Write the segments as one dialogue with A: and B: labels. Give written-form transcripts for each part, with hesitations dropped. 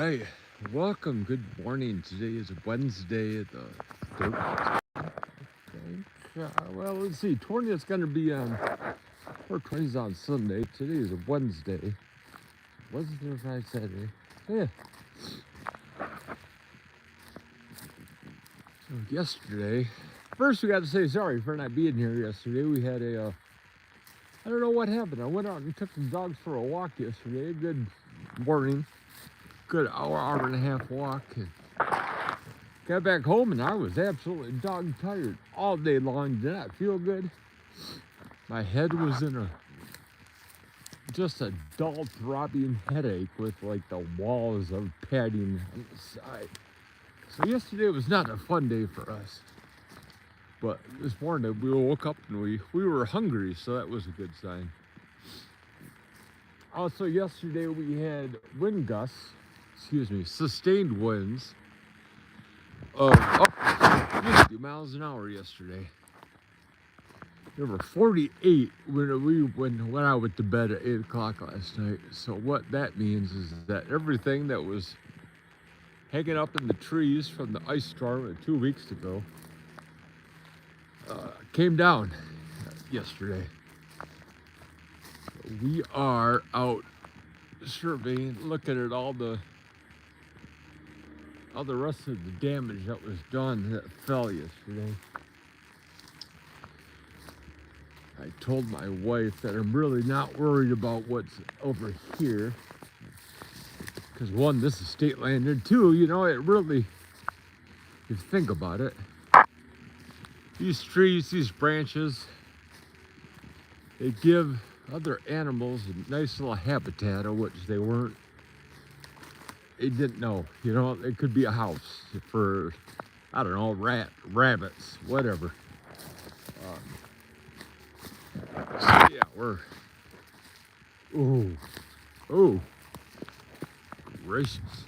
A: Hey, welcome. Good morning. Today is Wednesday, the 13th. Well, let's see. 20th is going to be on, or 20 is on Sunday. Today is a Wednesday. Wednesday, Friday, Saturday. Yeah. So yesterday, first we got to say sorry for not being here yesterday. We had I don't know what happened. I went out and took the dogs for a walk yesterday. Good morning. Good hour and a half walk. And got back home and I was absolutely dog tired all day long. Did not feel good. My head was in just a dull throbbing headache with like the walls of padding on the side. So yesterday was not a fun day for us. But this morning we woke up and we were hungry, so that was a good sign. Also yesterday we had sustained winds of up to 50 miles an hour yesterday. There were 48 when I went to bed at 8 o'clock last night. So what that means is that everything that was hanging up in the trees from the ice storm 2 weeks ago came down yesterday. So we are out surveying, looking at all the rest of the damage that was done that fell yesterday. I told my wife that I'm really not worried about what's over here. Because one, this is state land, and two, it really, if you think about it, these trees, these branches, they give other animals a nice little habitat of which they didn't know. It could be a house for, I don't know, rabbits, whatever. So yeah, ooh, gracious.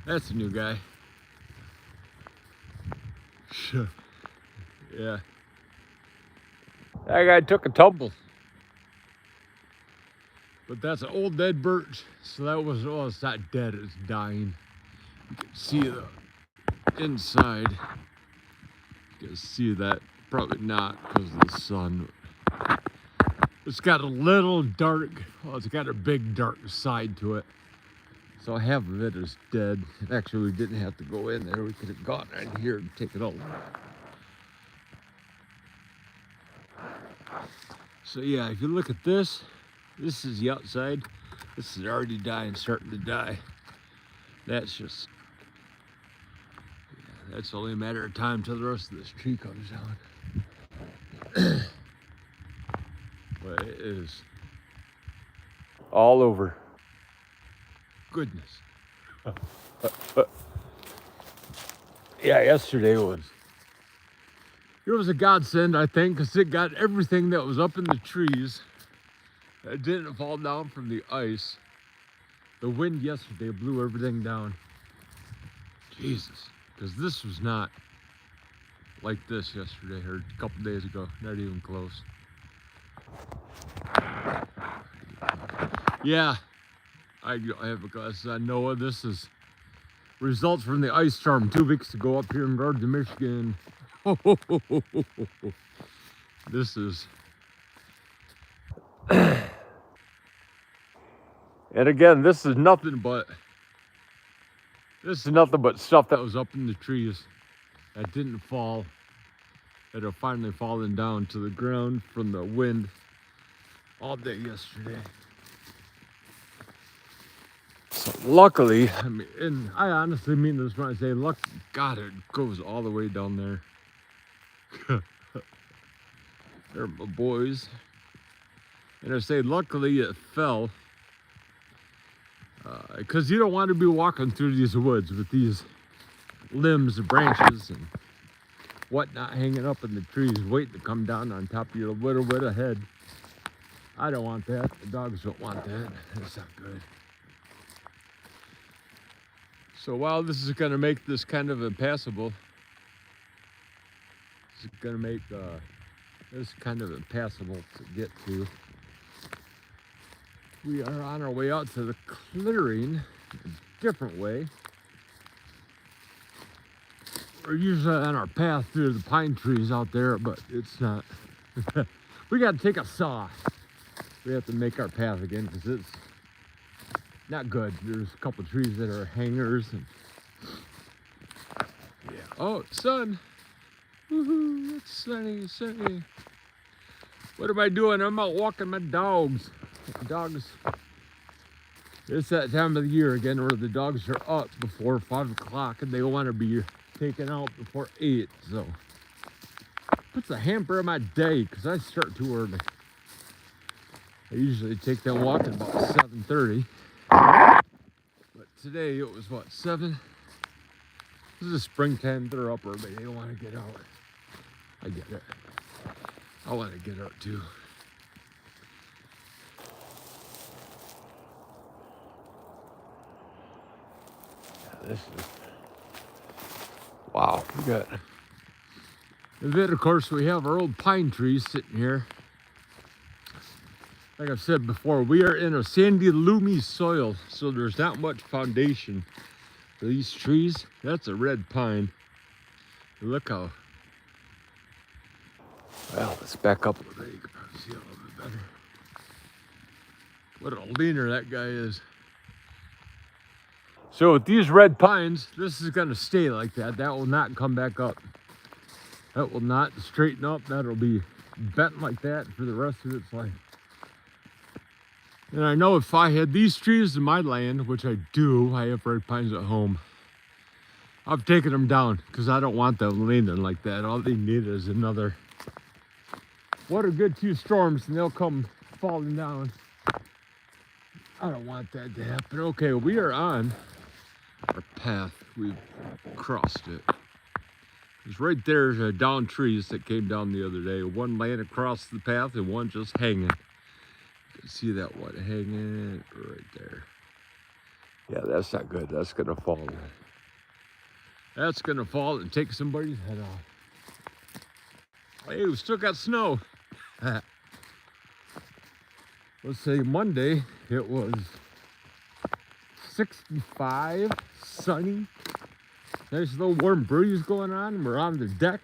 A: That's a new guy. Yeah. That guy took a tumble. But that's an old dead birch, so it's not dead, it's dying. You can see the inside. You can see that, probably not because of the sun. It's got it's got a big dark side to it. So half of it is dead. Actually, we didn't have to go in there. We could have gone in here and taken over. So yeah, if you look at this is the outside. This is already dying, starting to die. That's only a matter of time till the rest of this tree comes down. But it is all over. Goodness. Yeah, yesterday it was a godsend, I think, because it got everything that was up in the trees that didn't fall down from the ice. The wind yesterday blew everything down. Jesus, because this was not like this yesterday or a couple days ago, not even close. Yeah, I have a glass on Noah. This is results from the ice storm 2 weeks ago up here in northern Michigan. This is, and again, this is nothing but stuff that was up in the trees that didn't fall, that are finally falling down to the ground from the wind all day yesterday. So luckily, and I honestly mean this when I say luck, God, it goes all the way down there. They're my boys. And I say luckily it fell, because you don't want to be walking through these woods with these limbs and branches and whatnot hanging up in the trees waiting to come down on top of your little bit of head. I don't want that. The dogs don't want that. That's not good. So while this is going to make this kind of impassable, to get to, we are on our way out to the clearing. different way. We're usually on our path through the pine trees out there, but it's not. We got to take a saw. We have to make our path again because it's not good. There's a couple trees that are hangers. And yeah. Oh, sun. Woohoo, it's sunny, sunny. What am I doing? I'm out walking my dogs. Dogs. It's that time of the year again where the dogs are up before 5 o'clock and they want to be taken out before 8. So puts a hamper on my day because I start too early. I usually take them walking about 7:30. But today it was what, 7? This is springtime, they're up early, they don't want to get out. I get it. I want to get out too. Yeah, this is, wow, we got. And then of course we have our old pine trees sitting here. Like I've said before, we are in a sandy, loomy soil, so there's not much foundation for these trees. That's a red pine. Look how, well, let's back up a little bit. You can probably see a little bit better. What a leaner that guy is. So with these red pines, this is gonna stay like that. That will not come back up. That will not straighten up. That'll be bent like that for the rest of its life. And I know if I had these trees in my land, which I do, I have red pines at home, I've taken them down because I don't want them leaning like that. All they need is another, what a good 2 storms and they'll come falling down. I don't want that to happen. Okay, we are on our path. We've crossed it. There's right there's down trees that came down the other day. One laying across the path and one just hanging. See that one hanging right there? Yeah, that's not good. That's gonna fall. That's gonna fall and take somebody's head off. Hey, we still got snow. Let's say Monday, it was 65, sunny. Nice little warm breeze going on, and we're on the deck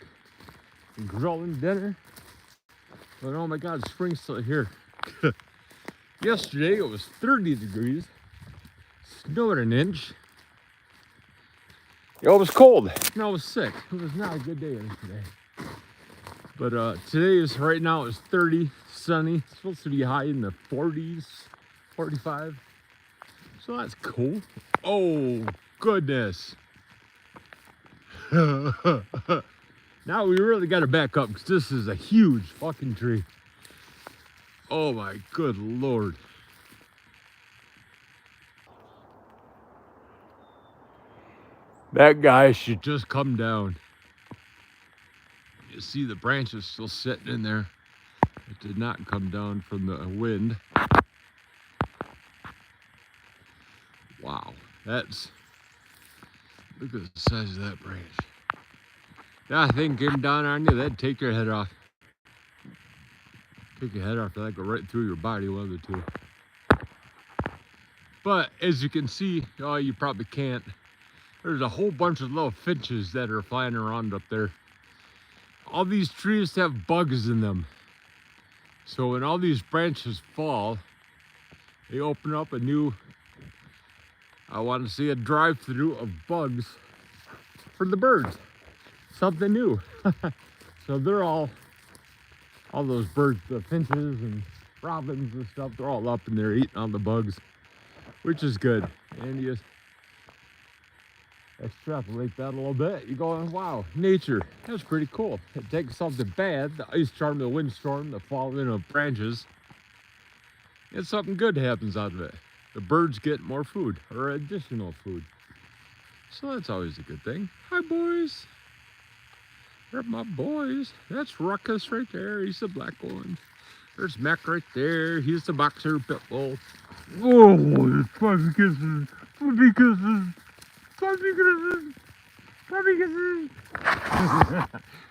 A: grilling dinner. But oh my God, spring's still here. Yesterday it was 30 degrees, snowed an inch. It was cold, and I was sick. It was not a good day yesterday. But today is, right now it's 30, sunny. It's supposed to be high in the 40s, 45. So that's cool. Oh, goodness. Now we really got to back up because this is a huge fucking tree. Oh my good Lord. That guy should just come down. You see the branches still sitting in there. It did not come down from the wind. Wow, that's, look at the size of that branch. That thing came down on you, that'd take your head off. Take your head off, that'd go right through your body, one of the two. But as you can see, oh, you probably can't. There's a whole bunch of little finches that are flying around up there. All these trees have bugs in them. So when all these branches fall, they open up a new, I want to see a drive-through of bugs for the birds. Something new. So they're all those birds, the finches and robins and stuff, they're all up in there eating all the bugs, which is good. And you extrapolate that a little bit, you go, wow, nature, that's pretty cool. It takes something bad, the ice storm, the windstorm, the falling of branches, and something good happens out of it. The birds get more food, or additional food. So that's always a good thing. Hi, boys. They're my boys. That's Ruckus right there. He's the black one. There's Mac right there. He's the boxer pit bull. Oh, puppy kisses. Puppy kisses. Puppy kisses. Puppy kisses.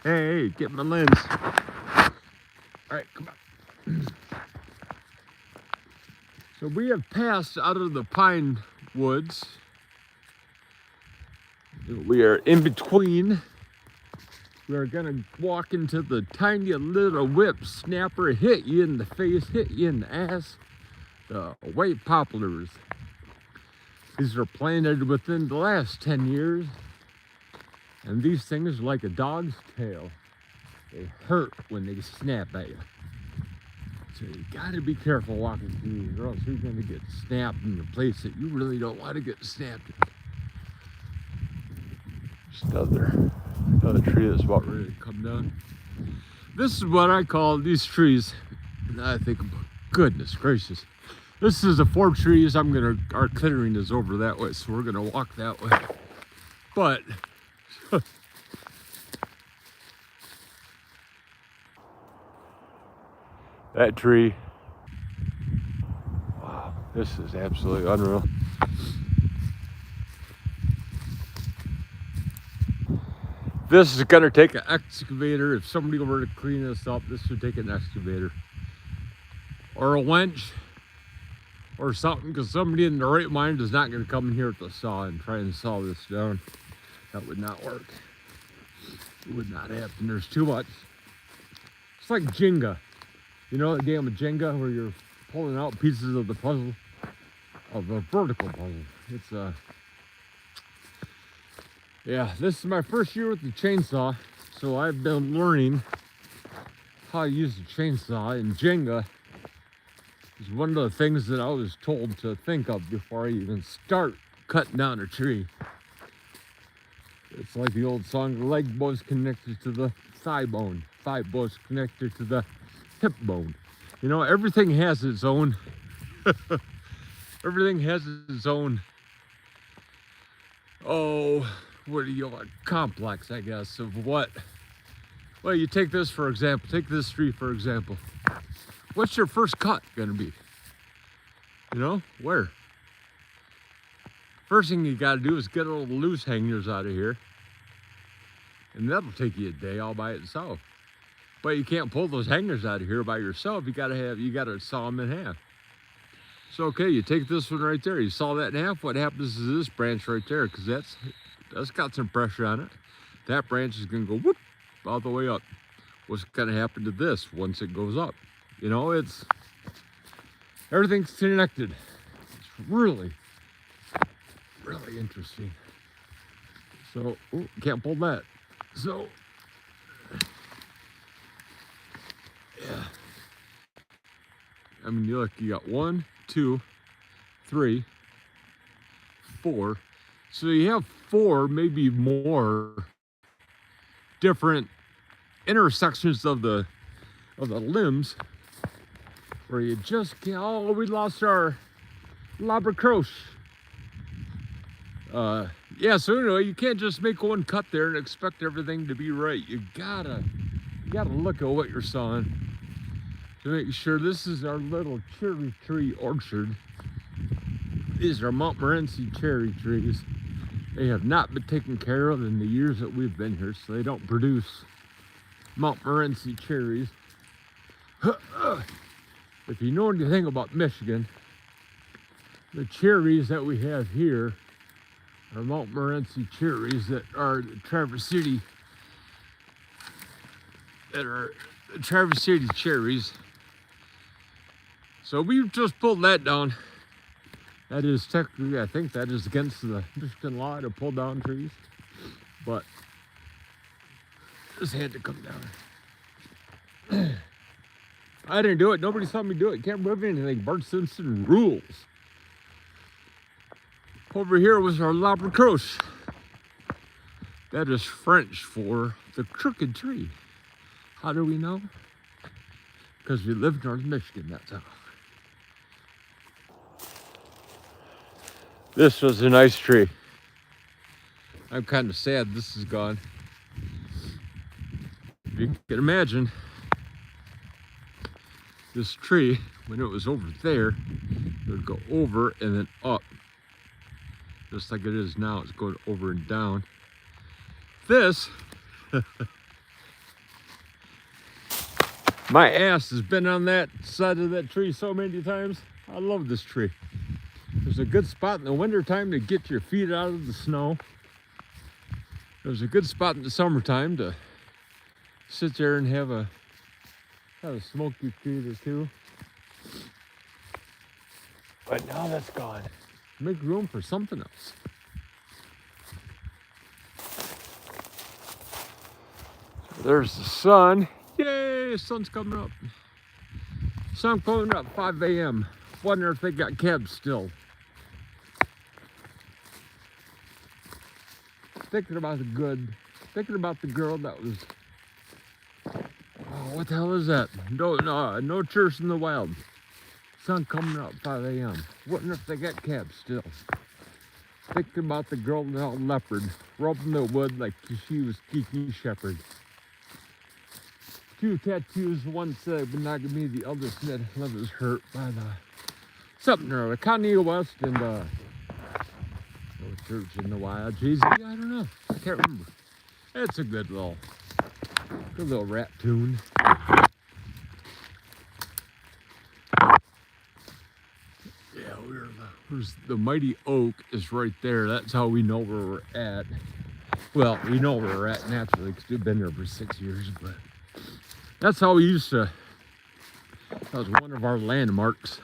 A: Hey, get my lens. All right, come on. So we have passed out of the pine woods We are in between. We are gonna walk into the tiny little whip snapper, hit you in the face, hit you in the ass. The white poplars. These are planted within the last 10 years. And these things are like a dog's tail. They hurt when they snap at you. So you gotta be careful walking through these, or else you're gonna get snapped in a place that you really don't want to get snapped in. Just another tree that's about ready to come down. This is what I call these trees. And I think, goodness gracious. This is the 4 trees. Our clearing is over that way, so we're gonna walk that way. But that tree, wow, this is absolutely unreal. This is gonna take an excavator. If somebody were to clean this up, this would take an excavator or a winch or something, because somebody in their right mind is not gonna come in here with a saw and try and saw this down. That would not work. It would not happen. There's too much. It's like Jenga. You know that game of Jenga where you're pulling out pieces of the puzzle, of a vertical puzzle. It's yeah, this is my first year with the chainsaw, so I've been learning how to use the chainsaw, and Jenga is one of the things that I was told to think of before I even start cutting down a tree. It's like the old song, the leg bone's connected to the thigh bone, thigh bone's connected to the hip bone. You know, everything has its own, everything has its own, oh, what do you want, complex, I guess, of what. Well, you take this for example, take this tree for example. What's your first cut gonna be? You know, where? First thing you gotta do is get all the loose hangers out of here. And that'll take you a day all by itself. But you can't pull those hangers out of here by yourself. You gotta saw them in half. So okay, you take this one right there, you saw that in half. What happens is this branch right there, because that's got some pressure on it. That branch is gonna go whoop all the way up. What's gonna happen to this once it goes up? You know, everything's connected. It's really interesting. So, ooh, can't pull that. So, yeah. I mean, you look, you got 1, 2, 3, 4. So you have 4, maybe more different intersections of the limbs where you just can't. Oh, we lost our Labra. Yeah, so anyway, you can't just make one cut there and expect everything to be right. You gotta look at what you're sawing to make sure. This is our little cherry tree orchard. These are Montmorency cherry trees. They have not been taken care of in the years that we've been here, so they don't produce Montmorency cherries. If you know anything about Michigan, the cherries that we have here are Montmorency cherries that are the Traverse City cherries. So we just pulled that down. That is technically, I think that is against the Michigan law to pull down trees, but this had to come down. I didn't do it. Nobody saw me do it. Can't prove anything. Bart Simpson rules. Over here was our Labra. That is French for the crooked tree. How do we know? Because we live in North Michigan, that's how. This was a nice tree. I'm kind of sad this is gone. If you can imagine, this tree, when it was over there, it would go over and then up. Just like it is now, it's going over and down. This, my ass has been on that side of that tree so many times. I love this tree. There's a good spot in the wintertime to get your feet out of the snow. There's a good spot in the summertime to sit there and have a smoky treat or two. But now that's gone. Make room for something else. So there's the sun. Yay, the sun's coming up. Sun coming up 5 a.m. Wonder if they got cabs still. Thinking about the girl that was, oh, what the hell is that? No church in the wild. Sun coming up 5 a.m. Wonder if they got cabs still. Thinking about the girl in the leopard, rubbing the wood like she was Kiki Shepherd. 2 tattoos, one said monogamy, the other said love is hurt by the something or other. Kanye West and no church in the wild. Jay-Z, I don't know. I can't remember. It's a good little rap tune. Yeah, the mighty oak is right there. That's how we know where we're at. Well, we know where we're at naturally because we've been there for 6 years, but that's how we used to. That was one of our landmarks.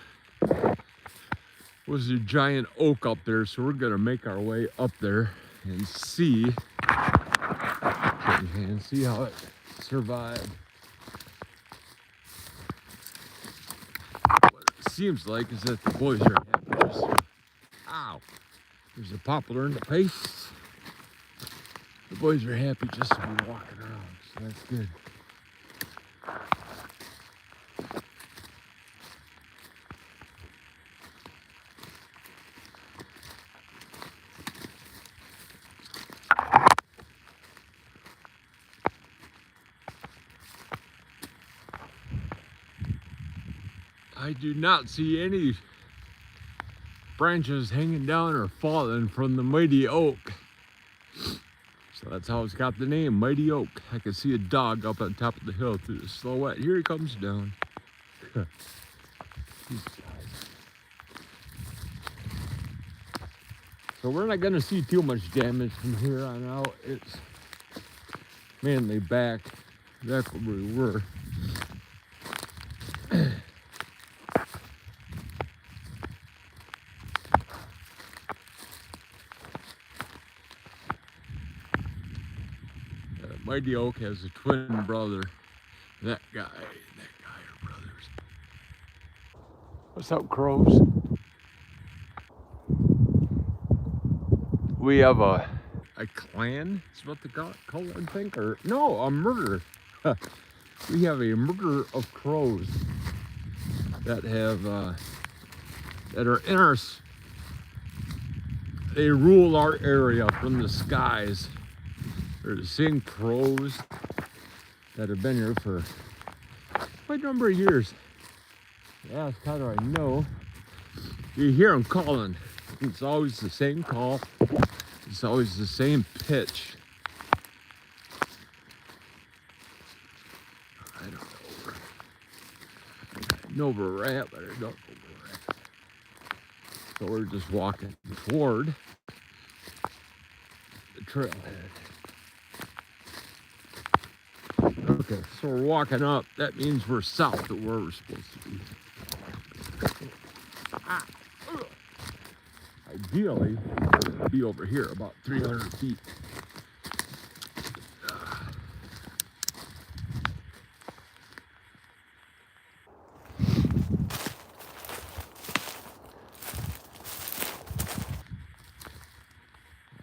A: Was a giant oak up there, so we're gonna make our way up there and see how it survived. What it seems like is that the boys are happy. Ow! There's a poplar in the face. The boys are happy just to be walking around, so that's good. I do not see any branches hanging down or falling from the mighty oak. So that's how it's got the name, Mighty Oak. I can see a dog up on top of the hill through the silhouette. Here he comes down. So we're not gonna see too much damage from here on out. It's mainly back where we were. Mighty Oak has a twin brother. That guy are brothers. What's up, crows? We have a clan, is what they call it, I think, or no, a murder. We have a murder of crows that have that are in our. They rule our area from the skies. They're the same crows that have been here for quite a number of years. Yeah, how do I know? You hear them calling. It's always the same call. It's always the same pitch. I don't know. I know where we're at, but I don't know where we're at. So we're just walking toward the trailhead. Okay, so we're walking up. That means we're south of where we're supposed to be. Ideally, be over here about 300 feet.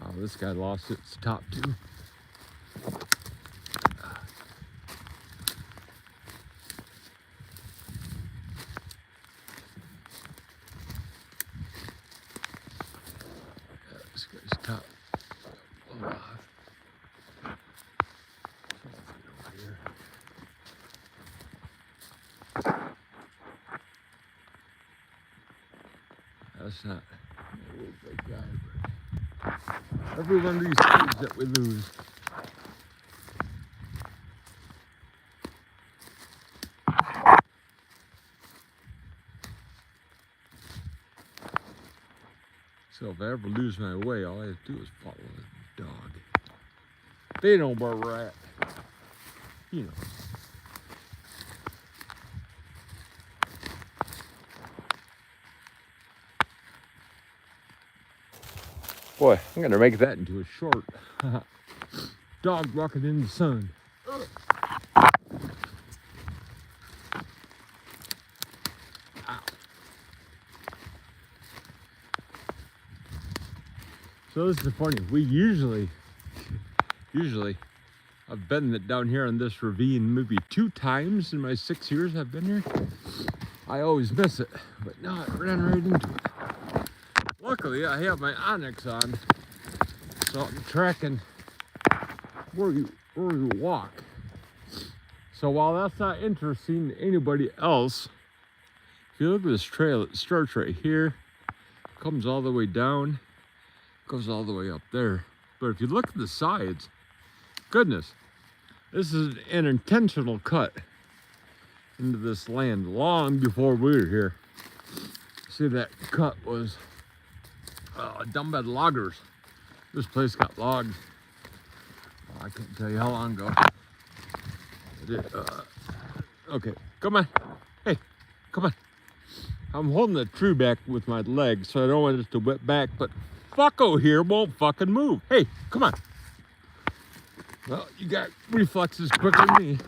A: Wow, this guy lost its top too. This guy's top. That's not a real big guy, but every one of these trees that we lose. So if I ever lose my way, all I have to do is follow the dog. They know where we're at. You know. Boy, I'm gonna make that into a short. Dog walking in the sun. Ow. So this is funny. We usually, I've been down here on this ravine maybe 2 times in my 6 years I've been here. I always miss it, but now I ran right into it. Luckily, I have my Onyx on, so I'm tracking where you walk. So while that's not interesting to anybody else, if you look at this trail, it starts right here, comes all the way down, goes all the way up there. But if you look at the sides, goodness, this is an intentional cut into this land long before we were here. See, that cut was done by the loggers. This place got logged. I can't tell you how long ago. Okay, come on. Hey, come on. I'm holding the tree back with my legs, so I don't want it to whip back, but fucko here won't fucking move. Hey, come on. Well, you got reflexes quicker than me.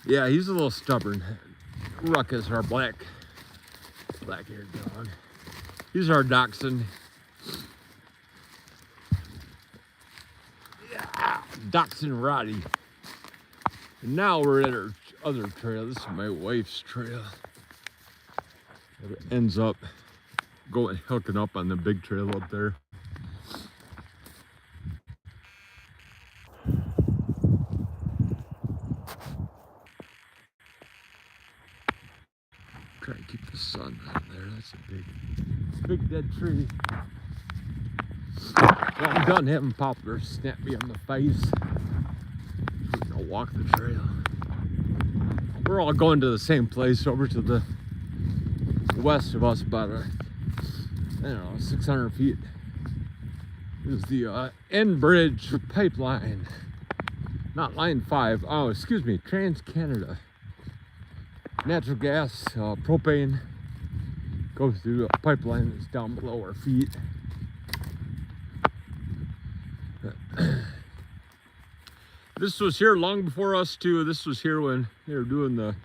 A: Yeah, he's a little stubborn. Ruckus, our black-haired dog. He's our dachshund. Yeah, dachshund Roddy. And now we're at our other trail. This is my wife's trail. It ends up hooking up on the big trail up there. Try and keep the sun on there. That's a big dead tree. Well, I'm done having poplars snap me on the face. We're gonna walk the trail. We're all going to the same place over to the west of us, about I don't know, 600 feet. Is the Enbridge pipeline, not line 5. Oh, excuse me, Trans-Canada. Natural gas, propane goes through a pipeline that's down below our feet. This was here long before us too. This was here when they were doing the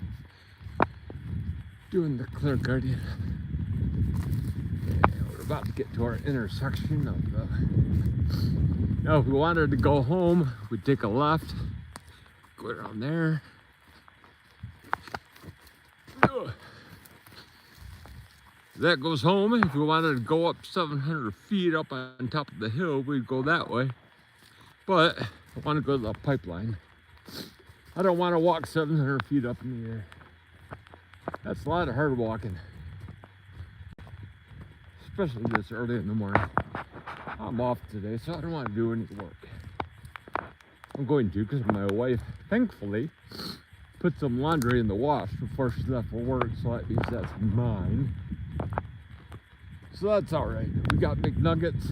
A: Clear Guardian. Yeah, we're about to get to our intersection of the. Now, if we wanted to go home, we'd take a left, go around there. That goes home. If we wanted to go up 700 feet up on top of the hill, we'd go that way. But I want to go to the pipeline. I don't want to walk 700 feet up in the air. That's a lot of hard walking, especially this early in the morning. I'm off today, so I don't want to do any work. I'm going to because my wife, thankfully, put some laundry in the wash before she left for work, so that means that's mine. So that's all right. We got McNuggets.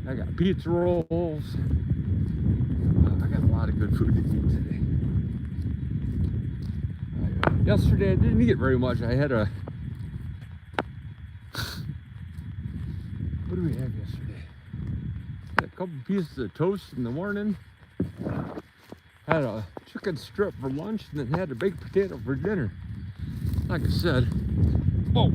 A: I got pizza rolls. I got a lot of good food to eat today. Yesterday I didn't eat very much. I had what do we have yesterday? Had a couple pieces of toast in the morning. Had a chicken strip for lunch, and then had a baked potato for dinner. Like I said, whoa.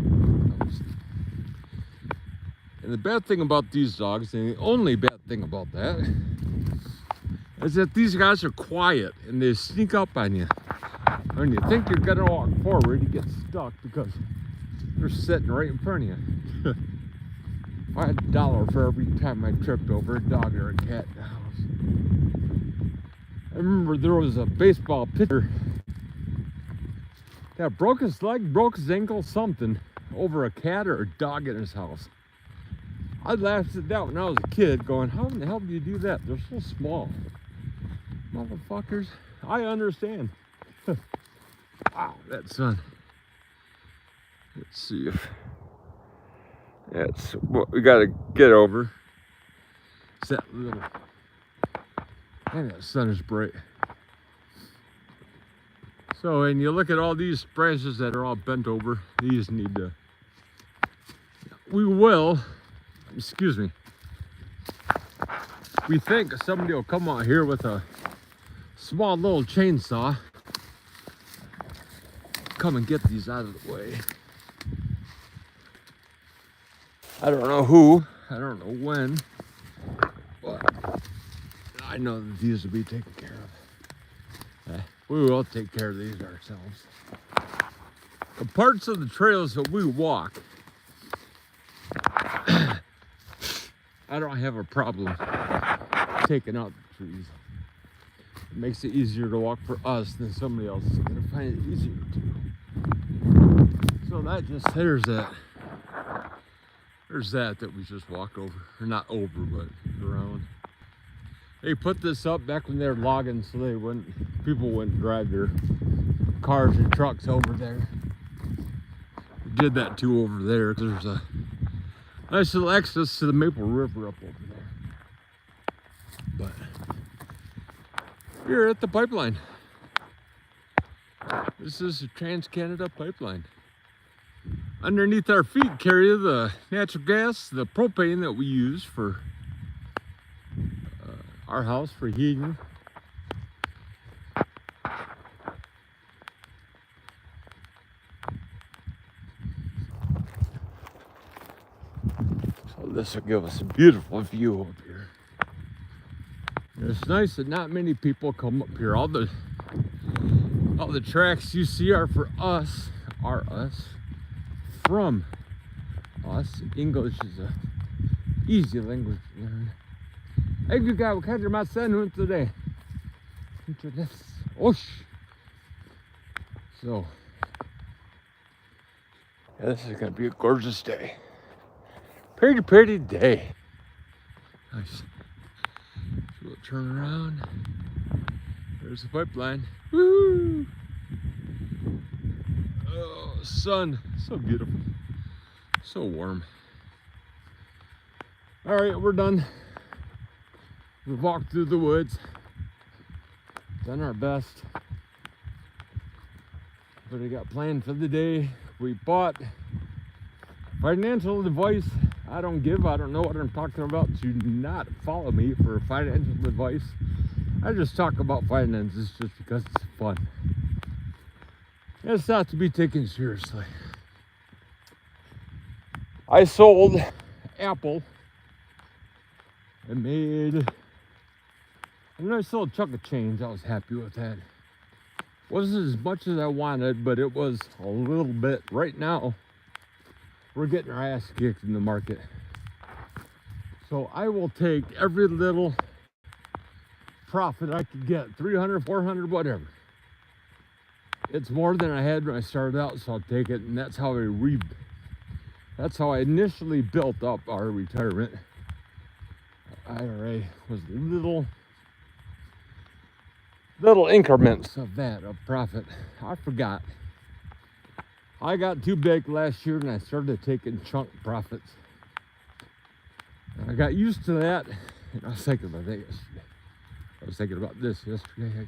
A: And the bad thing about these dogs, and the only bad thing about that, is that these guys are quiet and they sneak up on you. When you think you're gonna walk forward, you get stuck because they're sitting right in front of you. I had $1 for every time I tripped over a dog or a cat in the house. I remember there was a baseball pitcher that broke his leg, broke his ankle, something, over a cat or a dog in his house. I laughed at that when I was a kid, going, how in the hell do you do that? They're so small. Motherfuckers. I understand. Wow, that sun. Let's see if that's what we gotta get over. It's that little, man, that sun is bright. So, and you look at all these branches that are all bent over, these need to, we think somebody will come out here with a small little chainsaw, come and get these out of the way. I don't know who, I don't know when, but I know that these will be taken care of. We will take care of these ourselves. The parts of the trails that we walk, I don't have a problem taking out the trees. It makes it easier to walk for us than somebody else is going to find it easier to. So that just, there's that we just walked over, or not over, but around. They put this up back when they were logging so people wouldn't drive their cars and trucks over there. We did that too over there because there's a nice little access to the Maple River up over there. But here at the pipeline. This is the Trans-Canada Pipeline. Underneath our feet carry the natural gas, the propane that we use for our house for heating. So this will give us a beautiful view up here. And it's nice that not many people come up here. All the tracks you see are for us, from us. English is a easy language to learn. Hey, you guys, what kind of my son went today? Into this. Osh. So, yeah, this is gonna be a gorgeous day. Pretty day. Nice. So we'll turn around. There's the pipeline. Woo! Oh, sun, so beautiful, so warm. All right, we're done. We've walked through the woods, done our best. What I got planned for the day? We bought financial advice. I don't know what I'm talking about. Do not follow me for financial advice. I just talk about finances just because it's fun. It's not to be taken seriously. I sold Apple and made a nice little chunk of change. I was happy with that. Wasn't as much as I wanted, but it was a little bit. Right now, we're getting our ass kicked in the market. So I will take every little profit I could get, 300, 400, whatever. It's more than I had when I started out, so I'll take it. And that's how that's how I initially built up our retirement IRA, was little increments of profit. I forgot. I got too big last year and I started taking chunk profits. And I got used to that, and I was thinking about that yesterday. I was thinking about this yesterday. I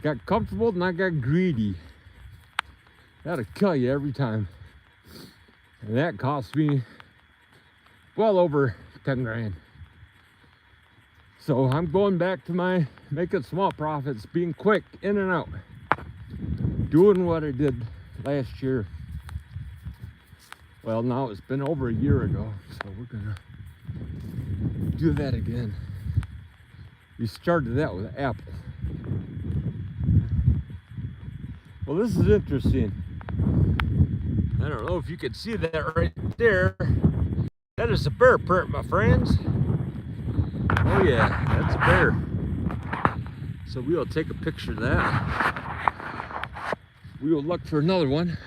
A: got comfortable and I got greedy. That'll kill you every time. And that cost me well over 10 grand. So I'm going back to my making small profits, being quick, in and out. Doing what I did last year. Well, now it's been over a year ago, so we're gonna do that again. We started that with Apple. Well, this is interesting. I don't know if you can see that right there. That is a bear print, my friends. Oh yeah, that's a bear. So we will take a picture of that. We will look for another one.